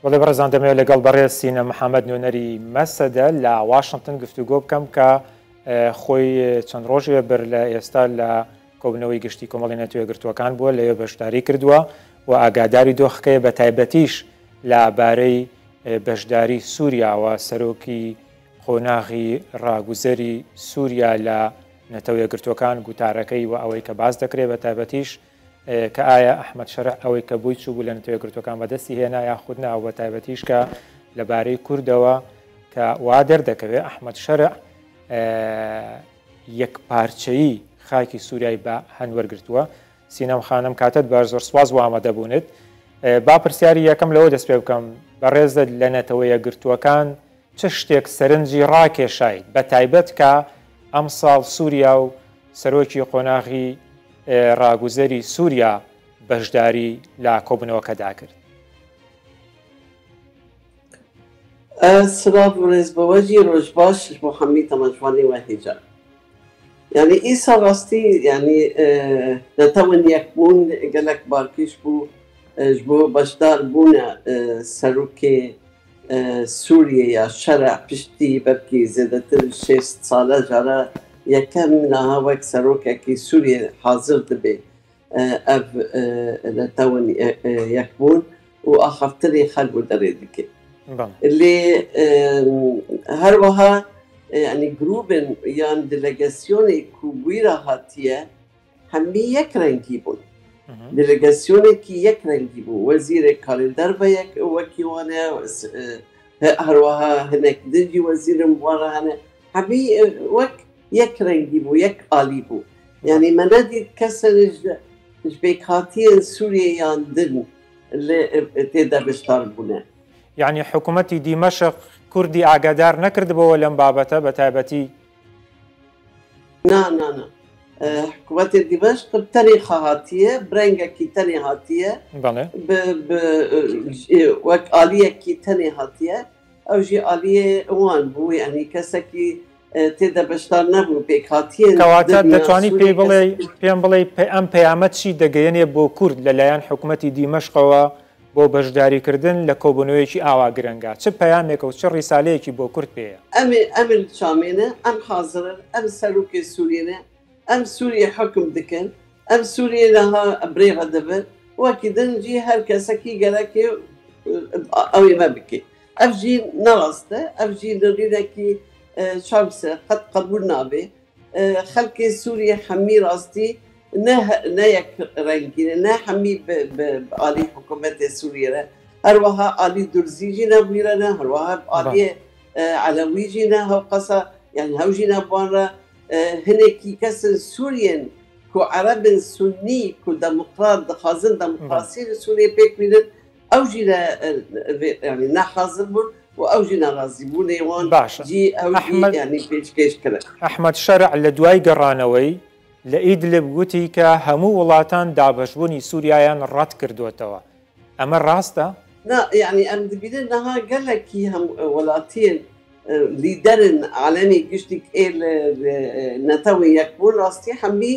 بەڵێ بەڕێزان دەمەوێت لەگەڵ بەڕێز سینە محەممەد نوێنەری مەسەدە لە واشنگتن گفتوگۆ بکەم کە خۆی چەند ڕۆژێ بر لە ئێستا لە کۆبنەوەی گشتی کۆمەڵی نەتوێگرتووەکان بووە لەوێ بەشداری کردووە و ئاگاداری دۆخەکەی بە تایبەتیش لەبارەی بەشداری سووریاوە سەرۆکی قۆناغی ڕاگوزەری سووریا لە نەتەوەیەگرتوەکان گوتارەکەی و ئەوەی کە باز دەکرێت بە تایبەتیش کە ئایا ئەحمەد شەرع ئەوەی کە بووی چوو بوو لە نەتەوەیەگرتوەکان بەدەستی هێنا یاخود ناوە بە تایبەتیش کە لەبارەی کوردەوە کە وا دەردەکەوێت ئەحمەد شەرع یەکپارچەیی خاکی سووریای بە هەنوەرگرتووە. سینەم خانم کاتت بە زۆر سواز و ئامادەبوونت. با پرسیاری یەکەم لەوە دەست پێ بکەم بەڕێزە لە نەتەوەیەگرتووەکان چ شتێک سەرنجی ڕاکێشایت بە تایبەت کە ئەم ساڵ سووریا و سەرۆکی قۆناغی ڕاگوزەری سووریا بەشداری لە کۆبنەوەکەدا کرد. سلااو ڕێز بەوەجی ڕۆژ باش بۆ هەمووی تەماشاوانی وەهێجا. یعنی ئیسا ڕاستی یعنی نەتەوەن یەکبوون گەلک باکیش بوو ji bo beşdar bûne serokê Sûriyê ya şerع piştî belkî zêdetir 6 sala jara yekem niha wek serokekî Sûriyê hazir dibe ev netewin yekbûn û axaftirê xelk û derê dike. Lê her wiha yani grûbên yan delegasyonê ku bûîra hatiye hemî yek rengî bûn. دلگاسیونێکی یەک ڕەنگی بوو وەزیرێک کاری دەربەیەک وەکیوانە هەروەها هەنێک دژی وەزیرم وەڕە هەنە هەبی وەک یەک ڕەنگی بوو یەک ئالی بوو یعنی مەنەدیت کەسەش بێکهاتیە سووریەیان دن تێدا بەشدار بوونە. یعنی حکوومەتی دیمەشق کوردی ئاگادار نەکردبەوە لەم بابەتە بە تایبەتی؟ نا حکوومەتی دیمەشق تەنێ هاتیە برەنگێکی تەنێ هاتیە وەک ئالیەکی تەنێ هاتیە ئەو ژی ئالیە ئەوان بوو یعنی کەسێکی تێدا بەشدار نەبوو پێکهاتیە. کەواتە دەتوانی پێم بڵێ ئەم پەیامەت چی دەگەیەنێ بۆ کورد لەلایەن حکوومەتی دیمەشقەوە بۆ بەشداریکردن لە کۆبوونەوەیەکی ئاوا گرنگە چه پەیامێکە و چه ڕیسالەیەکی بۆ کورد پێەیە؟ ئەمن چامێنە ئەم حازرن ئەم سەرۆکێ سوورینە ئەم سووریە حکم دکن ئەم سووریە لەها برێغە دەبن وەکی دەنجی هەر کەسەکی گەلەکێ ئەوێ مە بکێ ئەف ژین نەڕاستە ئەف ژین ڕێنێکی شامسە قەت قبول نابێ خەلکێ سووریە هەممی ڕاستی نە یەک ڕەنگینە نە هەممی ئالی حکوومەتێ سووریەرە هەروەها ئالی دورزیژی نەبوویرەنە هەروەها ئالیە عەلەویژی نە هەو قەسە یان هەوژی نەبوانرە هەنێکی کەسن سووریەن کو عەرەبن سونی کو دەموقرات دەخوازن دەموقراسی لە سووریە پێک بینن ئەو ژی نەحازر بوون و ئەو ژی ناڕازی بوون نێوان جی ئەو ینی پێشکەش کرد. ئەحمەد شەرع لە دوای گەڕانەوەی لە ئیدلب گوتی کە هەموو وڵاتان دابەشبوونی سووریایان ڕەت کردوێتەوە ئەمە ڕاستە؟ یعنی ئەم دەبینن نەها گەلێکی هەم وڵاتیان لیدەرن عالەمی گشتی نەتەوەی یەکبوون ڕاستی هەممی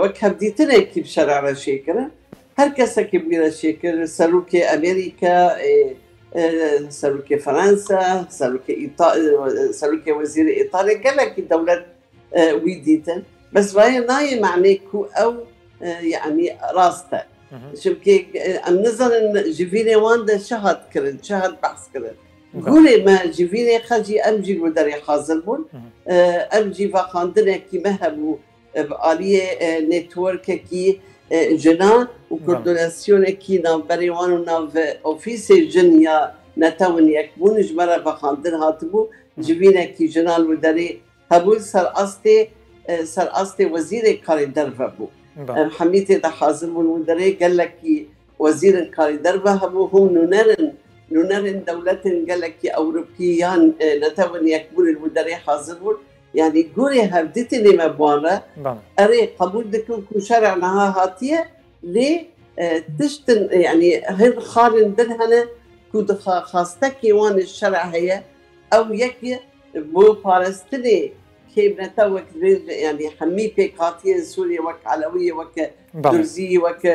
وەک هەردیترێکی شەرعە شێکردن هەر کەسێکی بیرە شێکرد سەرۆکێ ئەمریکا سەرۆکێ فەرەنسا سەرۆکێ وەزیری ئیتالیا گەلێکی دەولەت وی دیتن بەس وایە نایە معنەی کو ئەو یعنی ڕاستە چونکە ئەم نزانن ژڤینێ وان دە شەهات کردن شەهات بەحث کردن گوڵێ مە ژڤینێ خەجی ئەم ژی بۆ دەرێ حازر بوون ئەم جیڤاخاندنێکی مە هەبوو ئالیە نێتوەرکێکی ژنا و کوردۆلاسیۆنێکی ناوبەرێوان و ناو ئۆفیسێ ژن یا نەتەون یەکبوون ژمەرە بەخاندن هاتبوو ژڤینێکی ژنال و دەرێ هەبوو سەرئاستێ وەزیرێ کاری دەرڤە بوو هەمی تێدا حازر بوون و دەرێ گەلێکی وەزیرن کاری دەرڤە هەبوو هەم نونەرن دەولەتن گەلێکی ئەوروپی یان نەتەون یەکبوون و دەرێ حازر بوون یعنی گوێ هەردیتی نێمە بوانە ئەرێ قبول دکن و شەرع نەها هاتیە لێ تشتن یعنی هەر خاڵن بن هەنە کو خاستەکی وانە شەرع هەیە ئەو یەکێ بۆ پارێستنێ کێبنەتە وەک ینی هەممی پێکهاتیە سووریە وەک عەلەویە وەکە دورزی وەکە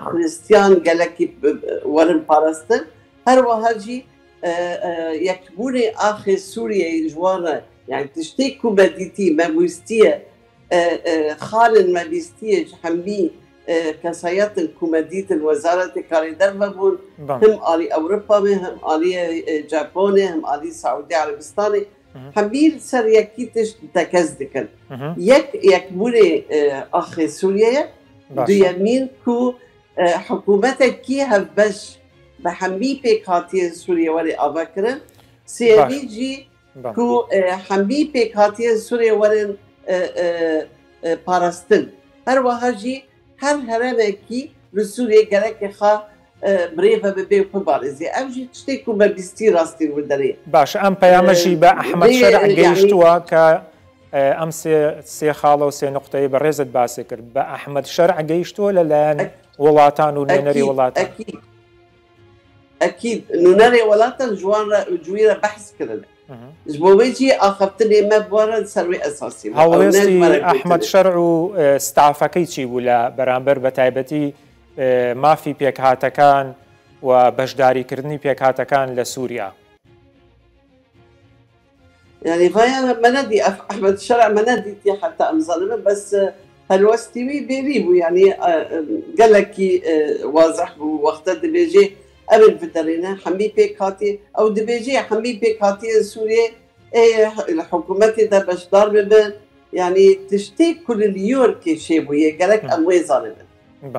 خریستیان گەلێکی وەرن پارێستن هروها جي يكبوني آخر سوريا جوانا يعني تشتكوا بديتي ما بوستيه خالن ما بيستيه حمي كسيات الكوماديت الوزارة كاري دربون هم آلي أوروبا هم آلي جابوني هم آلي سعودي عربستاني حميل سر يكيتش تكزدكن يكبوني أخي سوريا دو يمين كو حكومتك كي هفبش بحمي بيكاتي سوريا ولي أبكرن سيريجي كو حمي بيكاتي سوريا ولي باراستن هر وهاجي هر هرمكي لسوريا جرك خا بريفا ببي وبارزي أوجي تشتكوا ما بيستي راستي ودري باش أم بيامجي بأحمد شرع جيشتوا ك أمس سي خالة وسي نقطة برزت باسكر بأحمد شرع جيشتوا للان ولاتان ونونري ولاتان أكيد نونري ولاتان جويرة بحث كذا جبويجي أخذتني ما بورا سروي أساسي هاوليستي أحمد شرع استعفاكيتشي ولا برامبر بتايبتي ما في بيك هاتكان وبشداري كردني بيك هاتكان لسوريا يعني فهي منادي أحمد الشرع منادي حتى أمظلمة بس هالوستيوي بيريبو يعني قال لك واضح وقت دبيجي قبل فترينا حمي بيكاتي أو دبيجي حمي بيكاتي سوريا الحكومات ده باش ضاربة يعني تشتي كل نيويورك شيبوية قال لك أموي ظالمة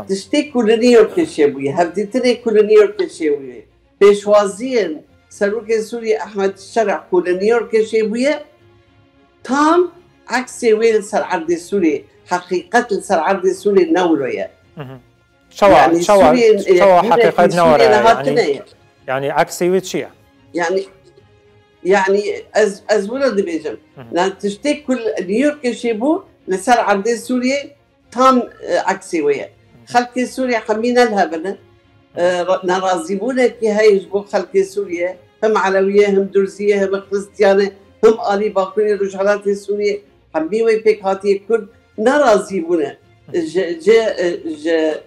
تشتي كل نيويورك شيبوية هفديتني كل نيويورك شيبوية بيشوازين سلوك سوريا أحمد الشرع كل نيويورك شيبوية تام عكس وين سر عرض سوريا حقيقة سر عرض سوريا نورية شوا حقيقة نورية يعني عكسي ويتشيا يعني از ولد بيجم لأن تشتي كل نيويورك شيبو لسر عرض سوريا تام عكسي ويا خلق سوريا حمينا لها بنا نرازبونا كي هاي يجبو خلق سوريا هم علوية هم درزية هم خريستيانة هم آلي باقوني رجالات سوريا حميوي بيك هاتي كل نرازبونا جا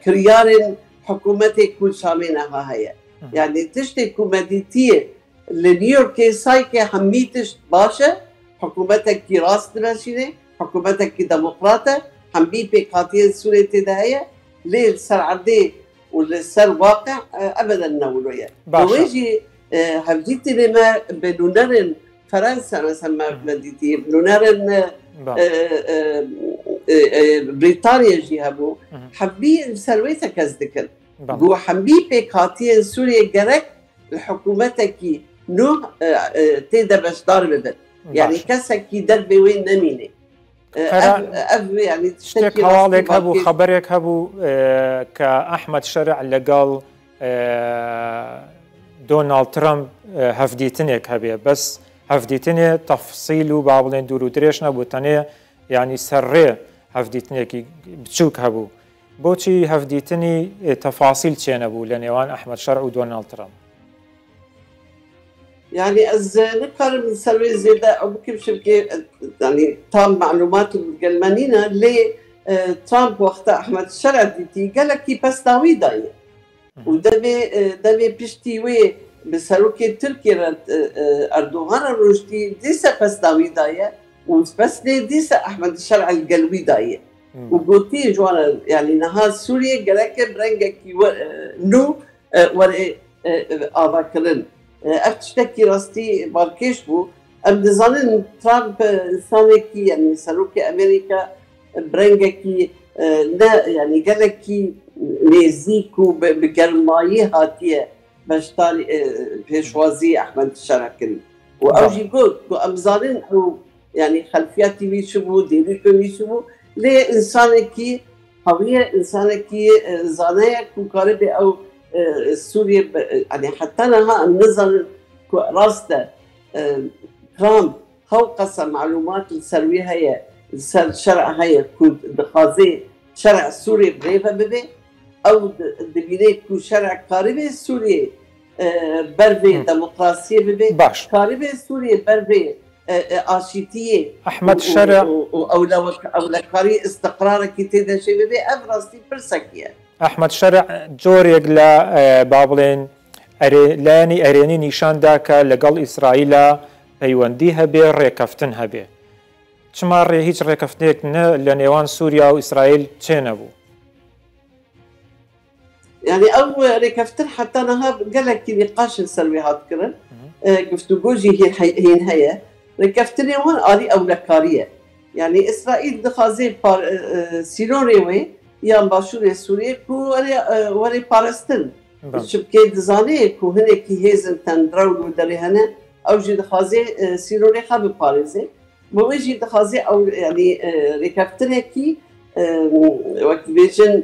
كريار حكومتي كل شامينها هيا يعني تشتي كوماديتية لنيويورك سايكي حميتش باشا حكومتك كي راس دماشيني حكومتك كي ديمقراطة حمي بيك هاتي سوريا تدهيا ليه سر عدي والسر واقع ابدا نولويا ويجي هفديتي لما بنونرن فرنسا مثلا بديتي بنونرن بريطانيا جيهابو حبي سرويتا كزدكن جو حبي بيك هاتي سوريا جرك الحكومتك نو تيدا باش ضاربه يعني كسكي دربي وين نميني يعني تشتك حواليك هبو خبرك هبو كأحمد شرع اللي قال دونالد ترامب هفديتنيك هبي بس هفديتني تفصيله بابلين دورو دريشنا بوتاني يعني سري هفديتنيك بتشوك هبو بوشي هفديتني تفاصيل تشينبو لنيوان أحمد شرع ودونالد ترامب يعني از نقارن من سلوي زيادة أو بكيف شبكة يعني تام معلومات الجلمانينا ليه ترامب وقت أحمد الشرع ديتي قال لك بس داوي داي ودمي بيشتي وي بسلوكي تركيا أردوغان الروشتي ديسا بس داوي داي وبس ليه ديسا أحمد الشرع القلوي داي وقلتي جوانا يعني نهار سوريا قال لك برنجك نو ورقة آباكرن أفتشتكي راستي باركيش بو أم دزانن ترامب إنسانكي يعني سلوكي أمريكا برنجكي لا يعني قالكي نيزيكو بقرماي هاتيه باشتاري بيشوازي أحمد الشرع كريم وأوجي قلت أمزارين أو يعني خلفياتي ويشبو ديريكو ويشبو ليه إنسانكي هوية إنسانكي زانيك وقاربة أو سوريا يعني حتى لها النظر راسته ترامب هو قسم معلومات السروي هي الشرع هي كود دخازي شرع سوري بريفا ببي او دبيني كو شرع قاربي سوريا بربي ديمقراطية ببي قاربي سوريا بربي آشيتية أحمد الشرع أو لقاري استقرار كتير شيء ببي أفرستي برسكية أحمد شرع جوريق لا بابلين لایەنی ئەرێنی نیشاندا کە لەگەڵ ئیسرائیلە پەیوەندی هەبێ ڕێکەفتن هەبێ. چما هیچ ڕێکەفتنێک لە نێوان سووریا و ئیسرائیل چێ نەبوو؟ يعني او ريكفتر حتى نها قالك نقاش السلوي هاد كرن قفتو جوجي هي ريكفتر يوان اري اولكاريه يعني اسرائيل دخازي سيروري يا باشور سوريا كو وري بارستن شبكه دزاني كو هناك هيزن تندرو دري هنا او جي دخازي سيروري خاب باريزي موجي دخازي او يعني ريكفتر كي وقت بيجن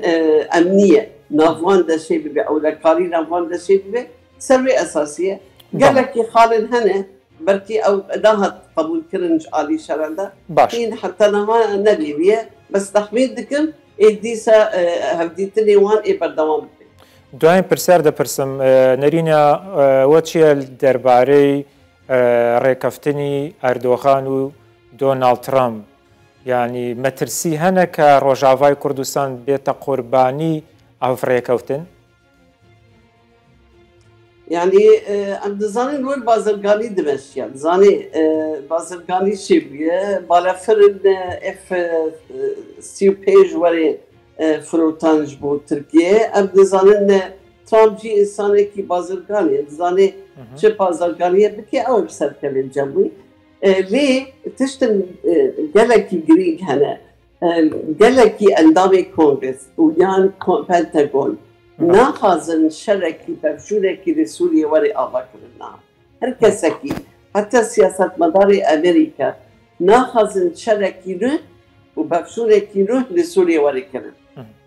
امنيه نافوان ده شيء ببي أو لكاري نافوان ده شيء ببي سروي أساسية قال لك خالن هنا بركي أو داها قبول كرنج علي شرندا حين حتى نها نبي بيه بس تخمين دكم إديسا هفديتني وان إبردوام دوين برسار ده برسم نرينا واتشي الدرباري ريكفتني أردوغان و دونالد ترامب يعني مترسي هنا كروجافاي كردستان بيتا قرباني أفريقيا يعني عند زاني نقول بازرقاني دمشق يعني زاني بازرقاني شبيه بالافرن اف سيو بيج وري فروتانج بو تركيا عند زاني ترامب جي انساني كي بازرقاني زاني شي بازرقاني بكي او بسركل الجمعي ليه تشتن جالكي جريك هنا جالكي اندامي كونغرس ويان بنتاغون ناخذن شركي بفشوركي لسوريا وري افاكرنا هركسكي حتى سياسة مدار امريكا ناخذن شركي له وبفشوركي له لسوريا وري كرن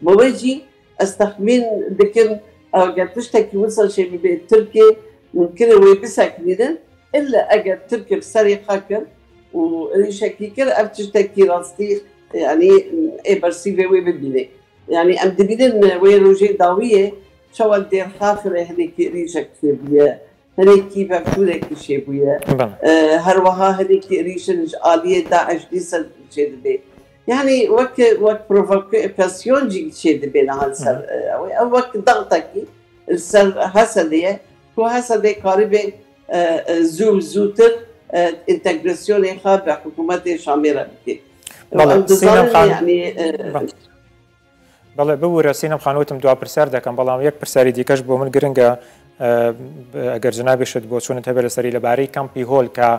بوجي استخمين دكن اگر تشتكي وصل شيء بتركيا ممكن ويبسك لنا الا اگر تركيا بسري خاكر وريشكي كر افتشتكي راستي يعني ايه برسيفي وي بدي يعني ام دبيدن وين روجي داويه شو الدير خاخر هنيك ريشك بيا هنيك كيف بشورك شي بيا هروها هنيك ريشن عاليه داعش ديسل شي دبي يعني وك بروفوكاسيون جي شي دبي لها سر او وك ضغطك السر حسديه هو حسدي قريب زوتر انتجراسيون خاب حكومات شامله بكي يعني بەڵێ ببوورە سینەم خانوتم دوا پرسیار دەکەم بەڵام یەک پرسیاری دیکەش بۆ من گرنگە ئەگەر جنابێشت بۆ چوونت هەبێت لەسەری لەبارەی کەمپی هۆل کە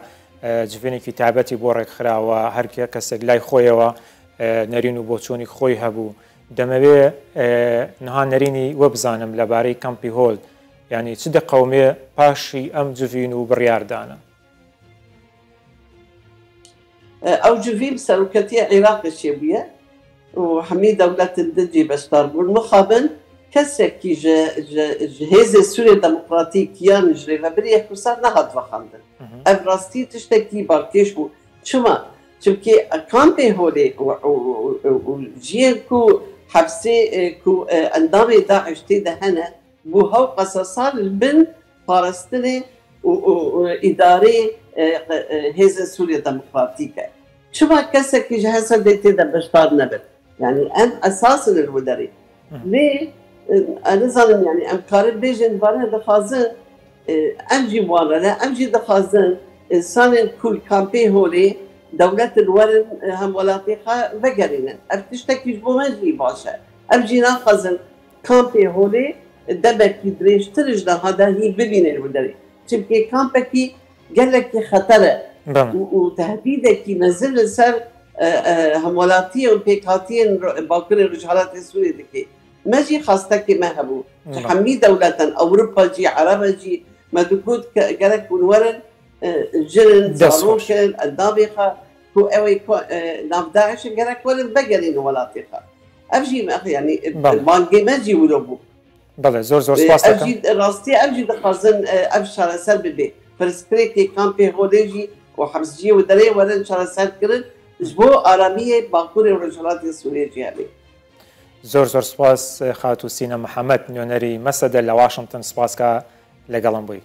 جوێنێکی تایبەتی بۆ ڕێکخراوە هەر کەسێک لای خۆیەوە نەرین و بۆ چوونی خۆی هەبوو دەمەوێ نها نەرینی وە بزانم لەبارەی کەمپی هۆل یعنی چ دەقەومێ پاشی ئەم جوین و بڕیاردانە ئەو جوین سەرۆکەتی عێراقیشێ بووە وحمي دولة الدجي بشتار بالمقابل كسكي هذه سوريا الديمقراطية نجري لبريه كسر نهض وخندن أفراستي تشتكي باركيش بو شما شبكي كامبي هولي وجيكو حبسي كو اندامي داعش تيدا هنا بو هو قصصان البن فارستني وإداري هذه سوريا الديمقراطية شما كسكي جهاز تيدا بشتار نبت يعني أم أساساً الودري ليه أنا ظن يعني أم كارب بيجن بره دخازن أمجي وانا لا أمجي دخازن إنسان كل كامبي هولي دولة الورن هم ولاطيقة بقرينا أفتشتكي بومجي باشا أمجي ناخذن كامبي هولي دبكي دريش ترجنا هذا هي ببين الودري تبكي كامبكي قال لك خطرة وتهديدك نزل سر همولاتية والبيكاتية باكر الرجالات السورية دكي ما جي خاصتك ما هبو تحمي دولة أوروبا جي عربا جي ما دكود قالك ونورن جرن زاروشن الدابخة كو اوي ناف داعش قالك ولن بقرين ولاتيخة أبجي يعني البانجي ما جي ولوبو بله زور سپاس دکم أبجي راستي أبجي دخازن أبشار سلب بي فرسكريكي كامبي هوليجي وحبس جي ودري ولن شار سلب كرن جبو آرامیه باکوری رجالات سوریه جیابی. زور سپاس خاتو سینە محەممەد نوێنەری مەسەدە لە واشنگتن سپاس کە لەگەڵم بووی.